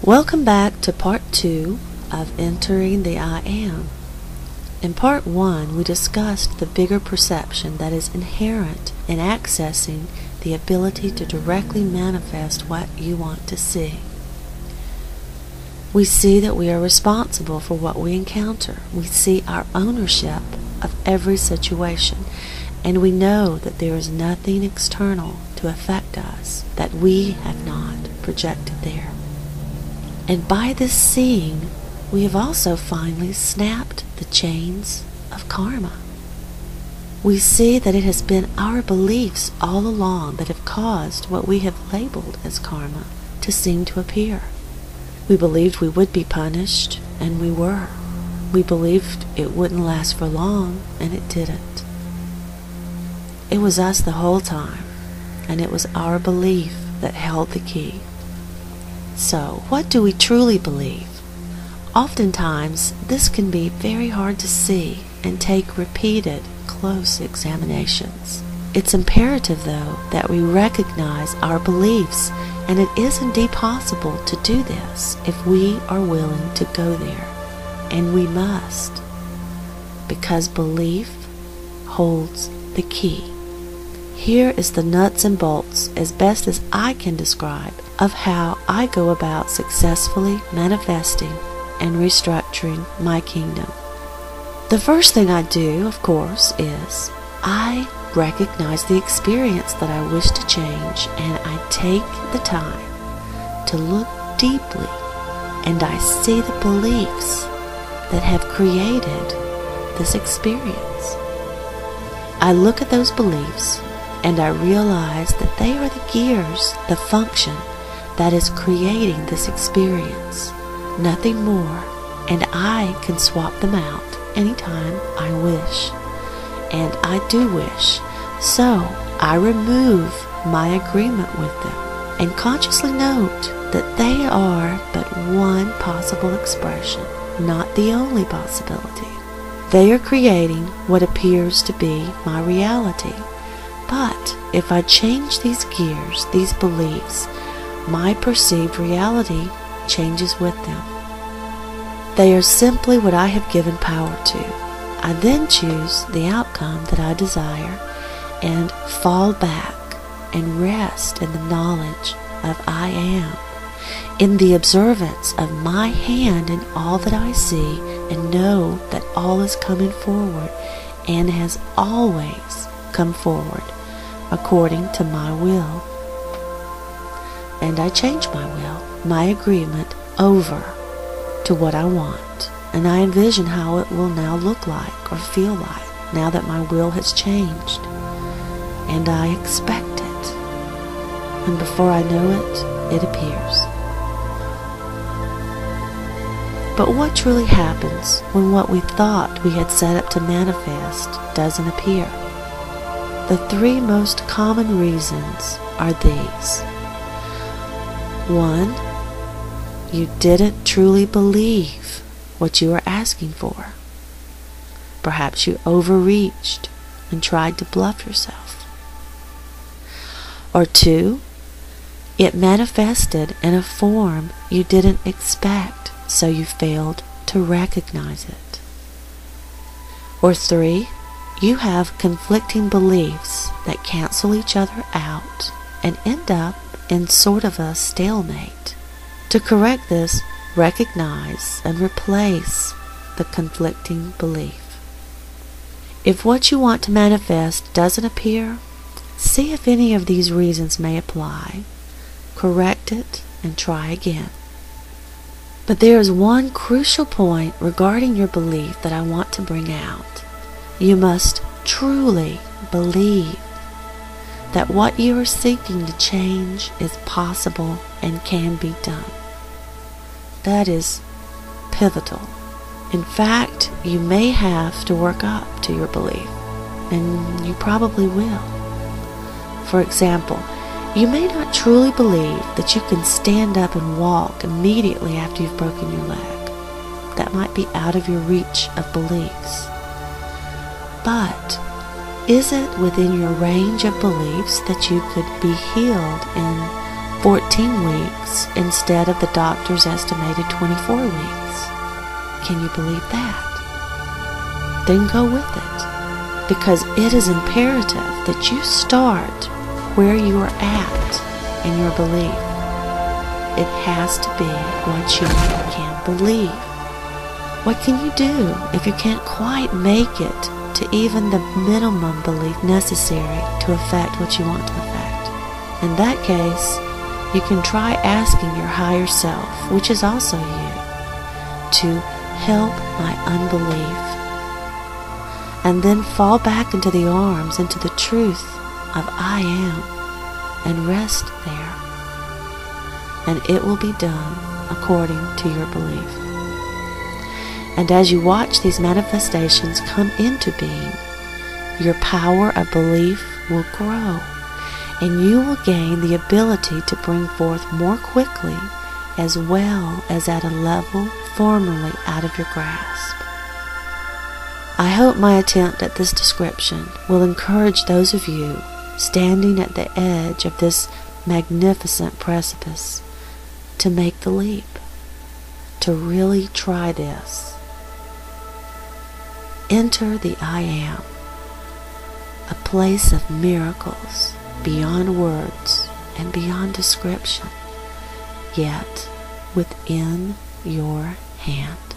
Welcome back to part 2 of Entering the I Am. In part 1, we discussed the bigger perception that is inherent in accessing the ability to directly manifest what you want to see. We see that we are responsible for what we encounter. We see our ownership of every situation, and we know that there is nothing external to affect us that we have not projected there. And by this seeing, we have also finally snapped the chains of karma. We see that it has been our beliefs all along that have caused what we have labeled as karma to seem to appear. We believed we would be punished, and we were. We believed it wouldn't last for long, and it didn't. It was us the whole time, and it was our belief that held the key. So, what do we truly believe? Oftentimes, this can be very hard to see and take repeated, close examinations. It's imperative, though, that we recognize our beliefs, and it is indeed possible to do this if we are willing to go there. And we must, because belief holds the key. Here is the nuts and bolts, as best as I can describe, of how I go about successfully manifesting and restructuring my kingdom. The first thing I do, of course, is I recognize the experience that I wish to change, and I take the time to look deeply, and I see the beliefs that have created this experience. I look at those beliefs, and I realize that they are the gears, the function that is creating this experience, nothing more, and I can swap them out anytime I wish, and I do wish. So I remove my agreement with them and consciously note that they are but one possible expression, not the only possibility. They are creating what appears to be my reality. But if I change these gears, these beliefs, my perceived reality changes with them. They are simply what I have given power to. I then choose the outcome that I desire and fall back and rest in the knowledge of I am, in the observance of my hand in all that I see, and know that all is coming forward and has always come forward according to my will. And I change my will, my agreement, over to what I want, and I envision how it will now look like or feel like now that my will has changed, and I expect it, and before I know it, it appears. But what truly happens when what we thought we had set up to manifest doesn't appear? The 3 most common reasons are these. 1, you didn't truly believe what you were asking for. Perhaps you overreached and tried to bluff yourself. Or 2, it manifested in a form you didn't expect, so you failed to recognize it. Or 3, you have conflicting beliefs that cancel each other out and end up in sort of a stalemate. To correct this, recognize and replace the conflicting belief. If what you want to manifest doesn't appear, see if any of these reasons may apply, correct it, and try again. But there is one crucial point regarding your belief that I want to bring out. You must truly believe that what you are seeking to change is possible and can be done. That is pivotal. In fact, you may have to work up to your belief, and you probably will. For example, you may not truly believe that you can stand up and walk immediately after you've broken your leg. That might be out of your reach of beliefs. But is it within your range of beliefs that you could be healed in 14 weeks instead of the doctor's estimated 24 weeks. Can you believe that? Then go with it, because it is imperative that you start where you are at in your belief. It has to be what you can believe. What can you do if you can't quite make it to even the minimum belief necessary to affect what you want to affect? In that case, you can try asking your higher self, which is also you, to help my unbelief, and then fall back into the arms, into the truth of I am, and rest there. And it will be done according to your belief. And as you watch these manifestations come into being, your power of belief will grow, and you will gain the ability to bring forth more quickly, as well as at a level formerly out of your grasp. I hope my attempt at this description will encourage those of you standing at the edge of this magnificent precipice to make the leap, to really try this. Enter the I Am, a place of miracles beyond words and beyond description, yet within your hand.